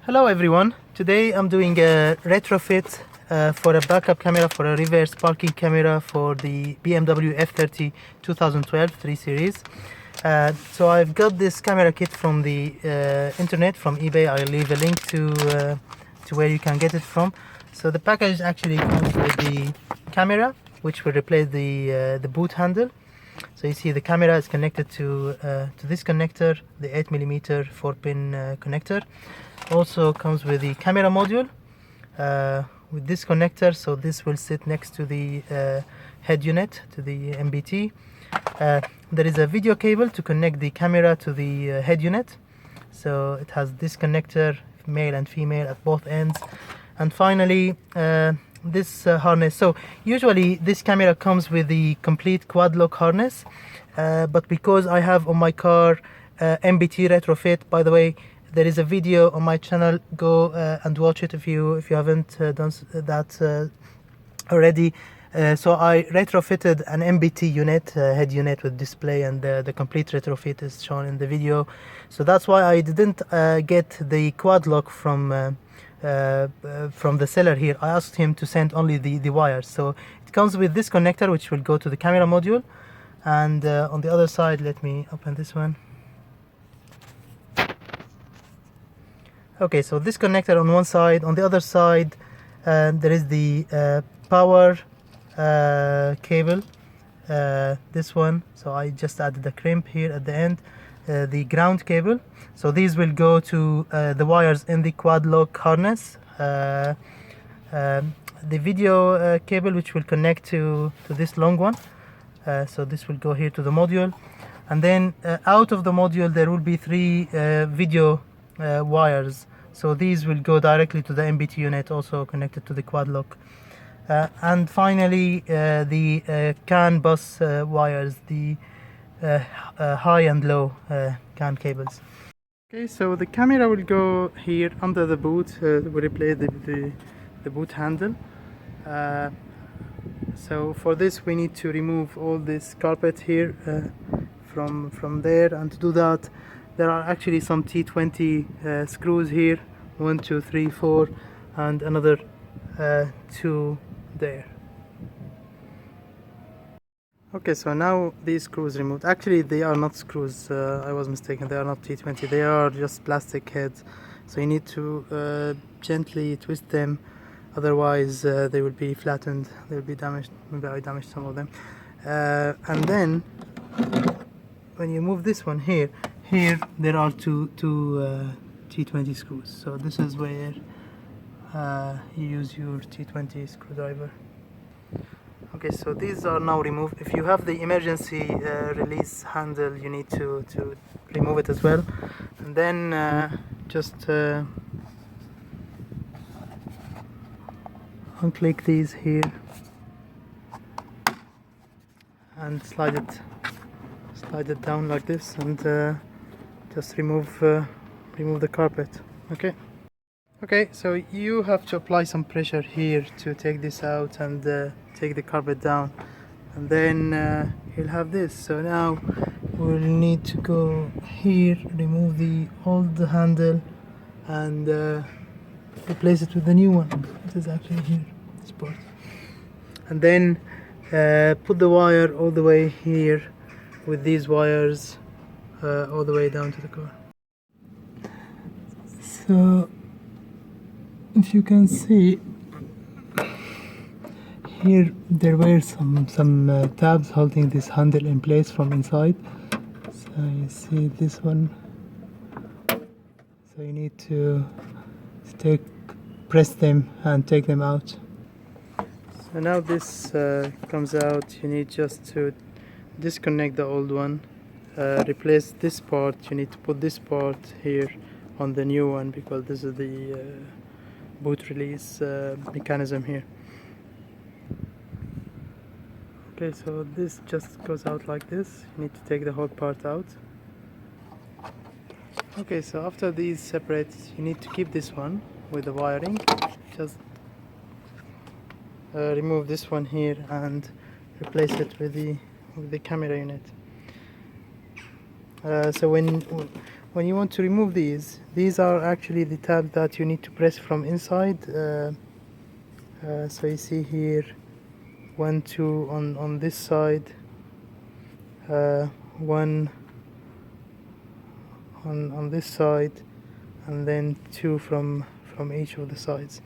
Hello everyone, today I'm doing a retrofit for a backup camera, for a reverse parking camera for the BMW F30 2012 3 Series. So I've got this camera kit from the internet, from eBay. I'll leave a link to where you can get it from. So the package actually comes with the camera, which will replace the boot handle. So you see the camera is connected to this connector, the 8mm 4-pin connector. Also comes with the camera module with this connector, so this will sit next to the head unit, to the NBT. There is a video cable to connect the camera to the head unit, so it has this connector, male and female, at both ends. And finally this harness. So usually this camera comes with the complete quadlock harness, but because I have on my car NBT retrofit, by the way, there is a video on my channel, go and watch it if you haven't done that already. So I retrofitted an NBT unit, head unit with display, and the complete retrofit is shown in the video. So that's why I didn't get the quad lock from the seller here. I asked him to send only the wires. So it comes with this connector, which will go to the camera module, and on the other side, let me open this one. Okay, so this connector on one side, on the other side there is the power cable, this one. So I just added a crimp here at the end, the ground cable. So these will go to the wires in the quad lock harness. The video cable, which will connect to this long one, so this will go here to the module, and then out of the module there will be 3 video wires. So these will go directly to the NBT unit, also connected to the quad lock. And finally the CAN bus wires, the high and low CAN cables. Okay, so the camera will go here under the boot, will replace the boot handle. So for this we need to remove all this carpet here from there, and to do that there are actually some T20 screws here, 1, 2, 3, 4, and another 2 there. Okay, so now these screws removed. Actually they are not screws, I was mistaken, they are not T20, they are just plastic heads. So you need to gently twist them, otherwise they will be flattened, they will be damaged. Maybe I damaged some of them. And then when you move this one here there are two T20 screws. So this is where you use your T20 screwdriver. Okay, so these are now removed. If you have the emergency release handle, you need to remove it as well. And then just unclick these here and slide it down like this, and just remove the carpet. Okay, so you have to apply some pressure here to take this out and take the carpet down, and then you'll have this. So now we'll need to go here, remove the old handle, and replace it with the new one. It is actually here, this part. And then put the wire all the way here with these wires all the way down to the car. So if you can see here, there were some tabs holding this handle in place from inside. So you see this one, so you need to press them and take them out. So now this comes out. You need just to disconnect the old one, replace this part. You need to put this part here on the new one, because this is the boot release mechanism here. Okay, so this just goes out like this. You need to take the whole part out. Okay, so after these separate, you need to keep this one with the wiring. Just remove this one here and replace it with the camera unit. So when you want to remove these are actually the tabs that you need to press from inside. So you see here 1, 2 on this side, 1 on this side, and then 2 from each of the sides.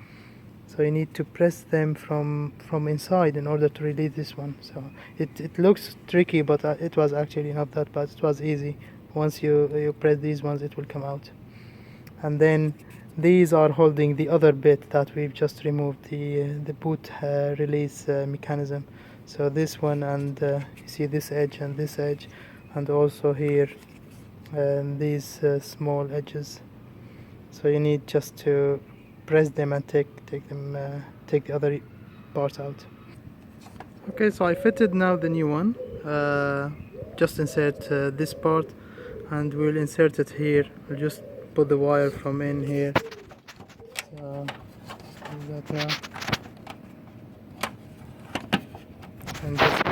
So you need to press them from inside in order to release this one. So it looks tricky, but it was actually not that bad. It was easy. Once you press these ones, it will come out. And then these are holding the other bit that we've just removed, the boot release mechanism. So this one, and you see this edge and this edge, and also here these small edges. So you need just to press them and take the other part out. Okay, so I fitted now the new one. Just insert this part, and we'll insert it here. We'll just put the wire from in here. So do that now, and just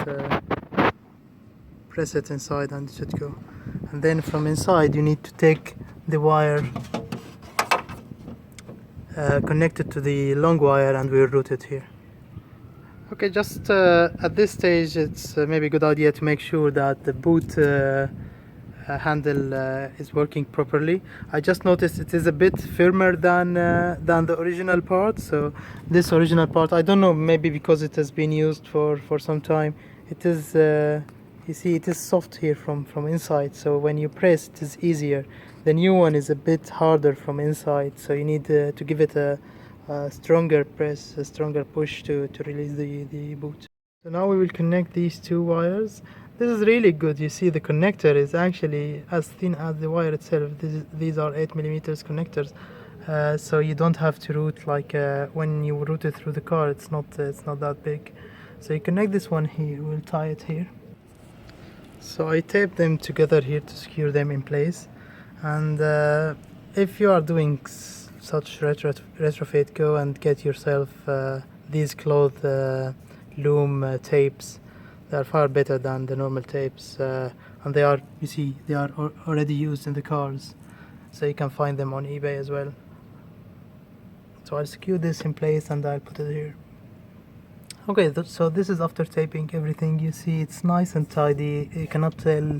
press it inside, and it should go. And then from inside, you need to take the wire connected to the long wire, and we'll route it here. Okay, just at this stage it's maybe a good idea to make sure that the boot handle is working properly. I just noticed it is a bit firmer than the original part. So this original part, I don't know, maybe because it has been used for some time, it is you see it is soft here from inside, so when you press it is easier. The new one is a bit harder from inside, so you need to give it a stronger press, a stronger push to release the boot. So now we will connect these two wires. This is really good. You see the connector is actually as thin as the wire itself. These are 8mm connectors, so you don't have to route like when you route it through the car. It's not that big. So you connect this one here. We'll tie it here. So I tape them together here to secure them in place. And if you are doing such retrofit, go and get yourself these cloth loom tapes. They are far better than the normal tapes, and they are, you see, they are already used in the cars, so you can find them on eBay as well. So I'll secure this in place and I'll put it here. Okay, so this is after taping everything. You see it's nice and tidy. You cannot tell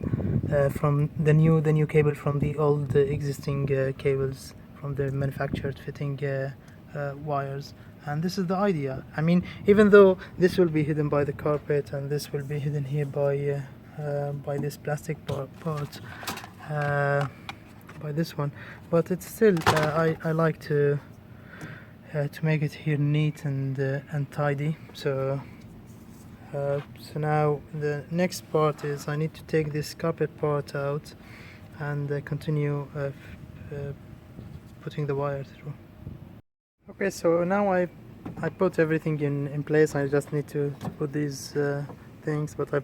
from the new cable from the old existing cables from the manufactured fitting wires. And this is the idea. I mean, even though this will be hidden by the carpet and this will be hidden here by this plastic part, by this one, but it's still I like to make it here neat and tidy. So now the next part is I need to take this carpet part out and continue putting the wire through. Okay, so now I put everything in place. I just need to put these things, but I've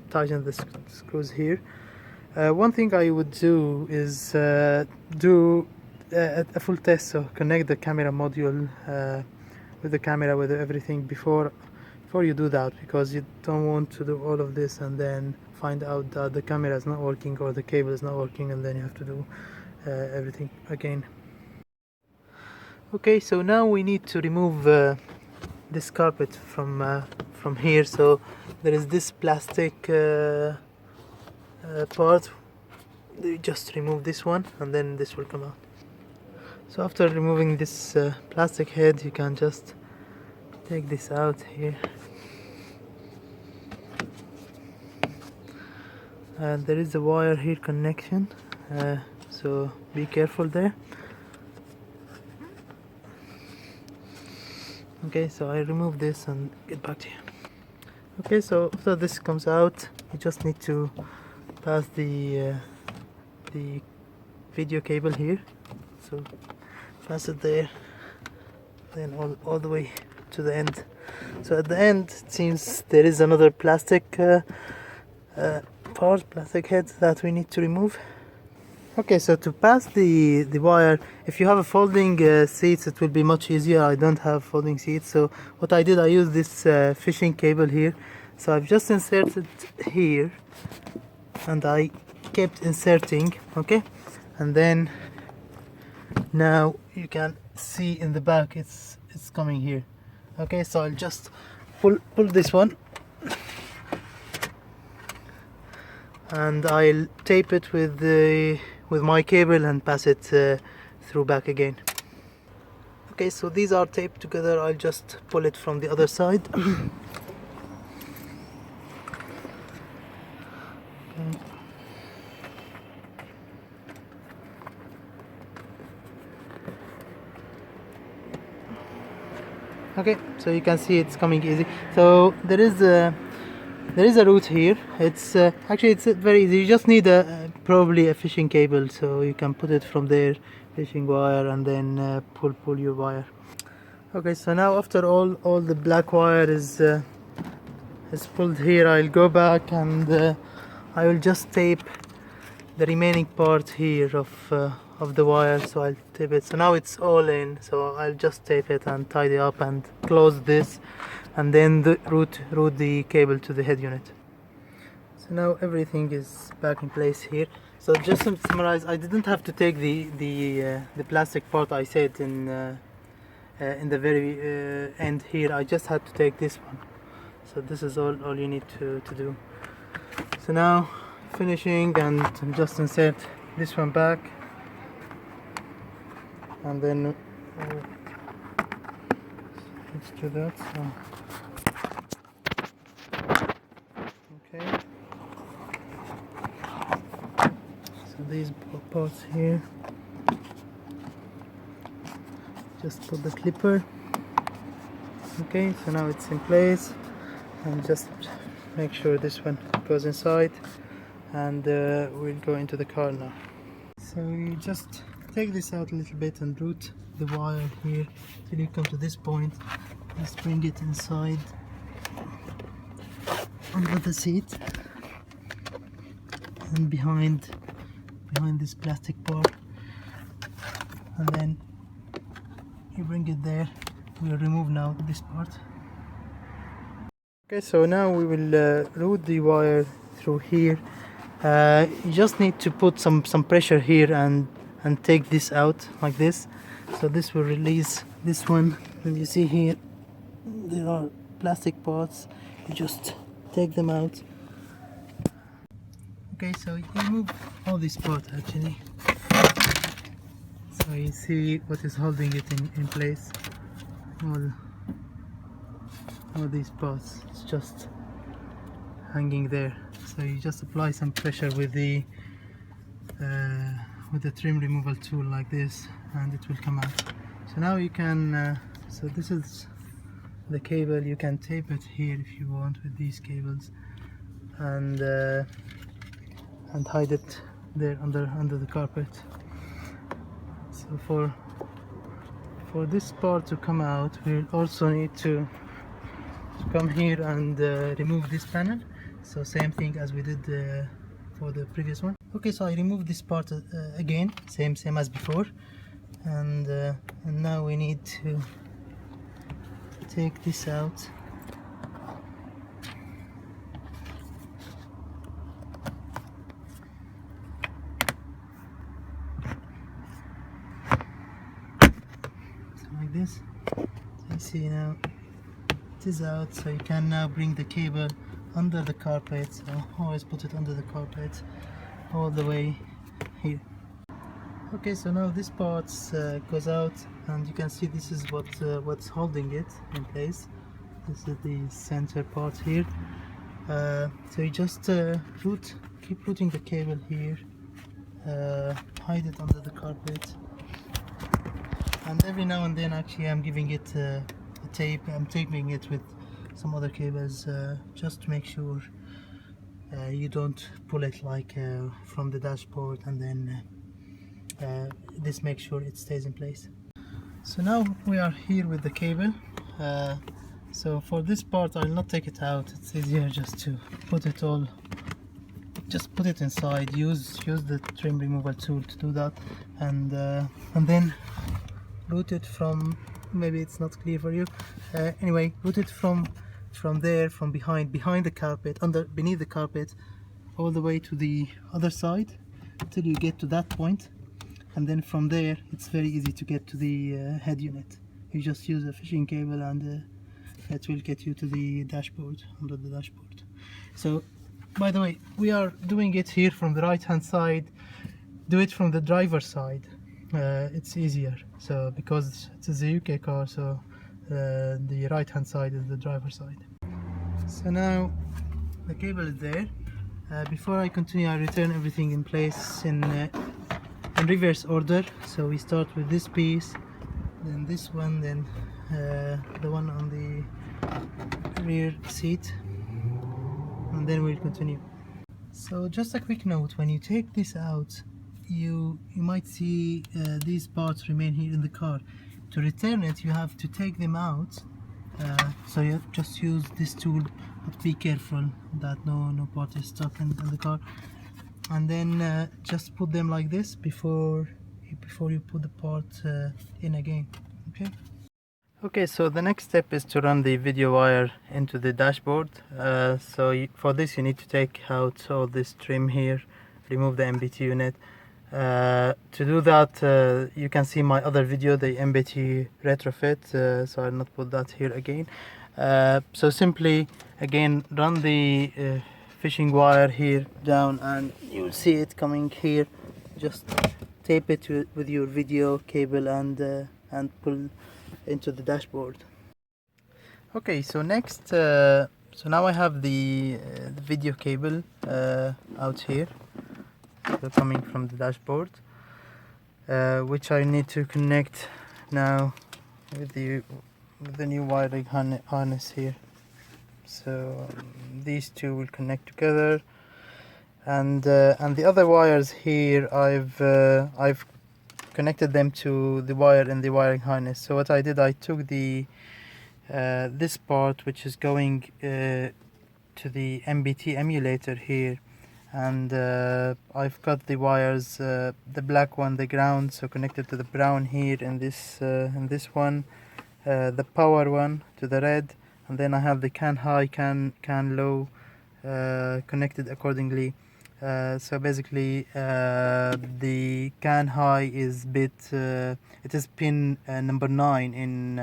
tightened the screws here. One thing I would do is do a full test, so connect the camera module with the camera, with everything before you do that, because you don't want to do all of this and then find out that the camera is not working or the cable is not working, and then you have to do everything again. Okay, so now we need to remove this carpet from here. So there is this plastic part. You just remove this one and then this will come out. So after removing this plastic head, you can just take this out here. And there is a wire here connection, so be careful there. Okay, so I remove this and get back to you. Okay, so after this comes out, you just need to pass the video cable here. So pass it there, then all the way to the end. So at the end, it seems there is another plastic plastic head that we need to remove. Okay, so to pass the wire, if you have a folding seats, it will be much easier. I don't have folding seats, so what I did, I used this fishing cable here. So I've just inserted here, and I kept inserting, okay, and then now you can see in the back it's coming here. Okay, so I'll just pull this one and I'll tape it with my cable and pass it through back again. Okay, so these are taped together. I'll just pull it from the other side. Okay, so you can see it's coming easy. So there is a route here. It's actually it's very easy. You just need probably a fishing cable, so you can put it from there, fishing wire, and then pull your wire. Okay, so now after all the black wire is pulled here, I'll go back and I will just tape the remaining part here of the wire. So I'll tape it. So now it's all in, so I'll just tape it and tidy up and close this, and then route the cable to the head unit. So now everything is back in place here. So just to summarize, I didn't have to take the plastic part I said in the very end here. I just had to take this one. So this is all you need to do. So now finishing, and just insert this one back, and then let's do that. So, okay, so these parts here, just put the clipper. Okay, so now it's in place, and just make sure this one goes inside, and we'll go into the car now. So you just take this out a little bit and route the wire here till you come to this point. Just bring it inside under the seat and behind this plastic part, and then you bring it there. We'll remove now this part. Okay, so now we will route the wire through here. You just need to put some pressure here and take this out like this. So this will release this one. And you see here there are plastic parts. You just take them out. Okay, so you remove all this part actually. So you see what is holding it in place. All these parts, it's just hanging there. So you just apply some pressure with the trim removal tool like this, and it will come out. So now you can so this is the cable. You can tape it here if you want with these cables, and hide it there under the carpet. So for this part to come out, we'll also need to come here and remove this panel. So same thing as we did for the previous one. Okay, so I removed this part again, same as before, and now we need to take this out. So like this. So you see now it is out, so you can now bring the cable under the carpet. So always put it under the carpet all the way here. Okay, so now this part goes out, and you can see this is what's holding it in place. This is the center part here. So you just keep putting the cable here, hide it under the carpet, and every now and then actually I'm giving it a tape. I'm taping it with some other cables just to make sure you don't pull it like from the dashboard, and then this makes sure it stays in place. So now we are here with the cable. So for this part I'll not take it out. It's easier just to put it inside. Use the trim removal tool to do that, and then route it from, maybe it's not clear for you, anyway, route it from there, from behind the carpet, beneath the carpet, all the way to the other side till you get to that point, and then from there it's very easy to get to the head unit. You just use a fishing cable and it will get you to the dashboard, under the dashboard. So by the way, we are doing it here from the right hand side. Do it from the driver's side, it's easier, so because it is a UK car, so the right hand side is the driver's side. So now the cable is there. Before I continue, I return everything in place in reverse order. So we start with this piece, then this one, then the one on the rear seat, and then we'll continue. So just a quick note, when you take this out, you might see these parts remain here in the car. To return it, you have to take them out, so you just use this tool, but be careful that no part is stuck in the car, and then just put them like this before you put the part in again. Okay, so the next step is to run the video wire into the dashboard. For this you need to take out all this trim here, remove the NBT unit. To do that, you can see my other video, the NBT retrofit, so I'll not put that here again. So simply again run the fishing wire here down, and you'll see it coming here. Just tape it with your video cable and pull into the dashboard. Okay, so next, so now I have the video cable out here, so coming from the dashboard, which I need to connect now with the new wiring harness here. So these two will connect together, and the other wires here I've connected them to the wire in the wiring harness. So what I did, I took the this part which is going to the NBT emulator here, and I've got the wires, the black one, the ground, so connected to the brown here in this one, the power one to the red, and then I have the can high, can low connected accordingly. So basically the can high is it is pin number 9 in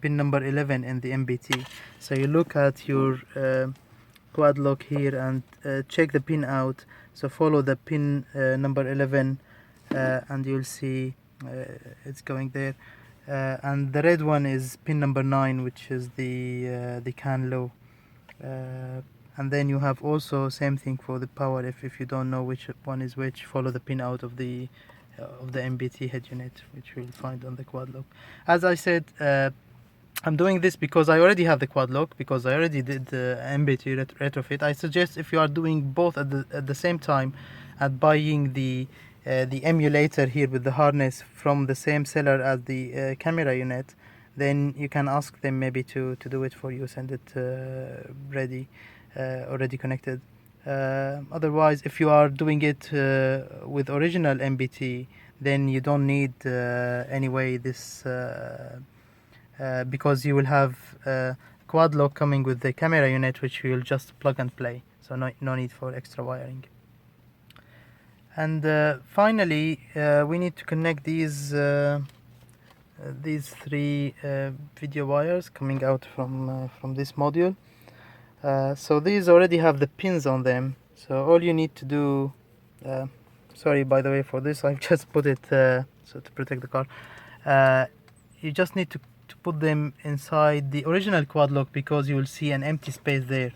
pin number 11 in the NBT. So you look at your quad lock here and check the pin out, so follow the pin number 11 and you'll see it's going there, and the red one is pin number 9, which is the can low. And then you have also same thing for the power. If you don't know which one is which, follow the pin out of the NBT head unit, which you'll find on the quad lock. As I said, I'm doing this because I already have the quad lock, because I already did the NBT retrofit. I suggest if you are doing both at the same time, at buying the emulator here with the harness from the same seller as the camera unit, then you can ask them maybe to do it for you, send it ready. Already connected. Otherwise, if you are doing it with original NBT, then you don't need anyway this because you will have quad lock coming with the camera unit, which you will just plug and play, so no need for extra wiring. And finally, we need to connect these 3 video wires coming out from this module. So these already have the pins on them, so all you need to do, sorry by the way for this, I've just put it so to protect the car, you just need to put them inside the original quad lock, because you will see an empty space there.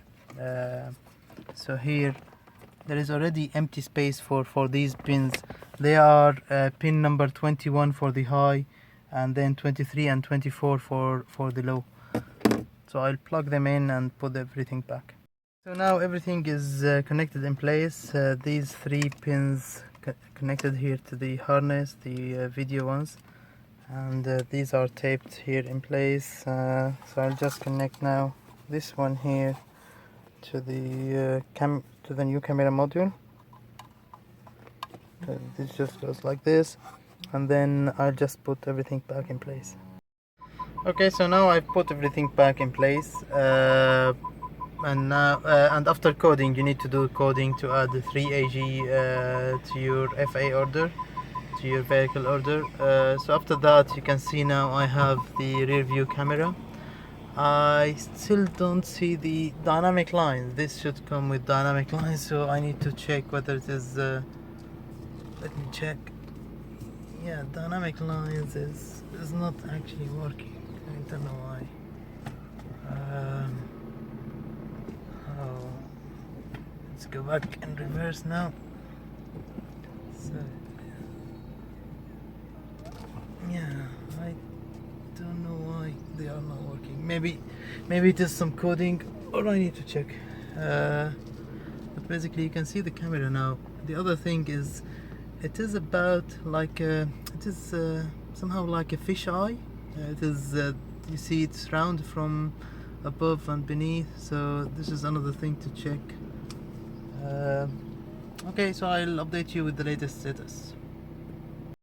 So here there is already empty space for these pins. They are pin number 21 for the high, and then 23 and 24 for the low. So I'll plug them in and put everything back. So now everything is connected in place. These 3 pins connected here to the harness, the video ones, and these are taped here in place. So I'll just connect now this one here to the new camera module. This just goes like this, and then I'll just put everything back in place. Okay, so now I've put everything back in place. and now and after coding you need to do coding to add the 3AG to your FA order, to your vehicle order. So after that you can see now I have the rear view camera. I still don't see the dynamic lines. This should come with dynamic lines, so I need to check whether it is let me check. Yeah, dynamic lines is not actually working. I don't know why. Oh, let's go back in reverse now. So yeah, I don't know why they are not working. Maybe it is some coding, or I need to check. But basically you can see the camera now. The other thing is, it is about like it is somehow like a fish eye. It is you see it's round from above and beneath, so this is another thing to check. Okay, so I'll update you with the latest status.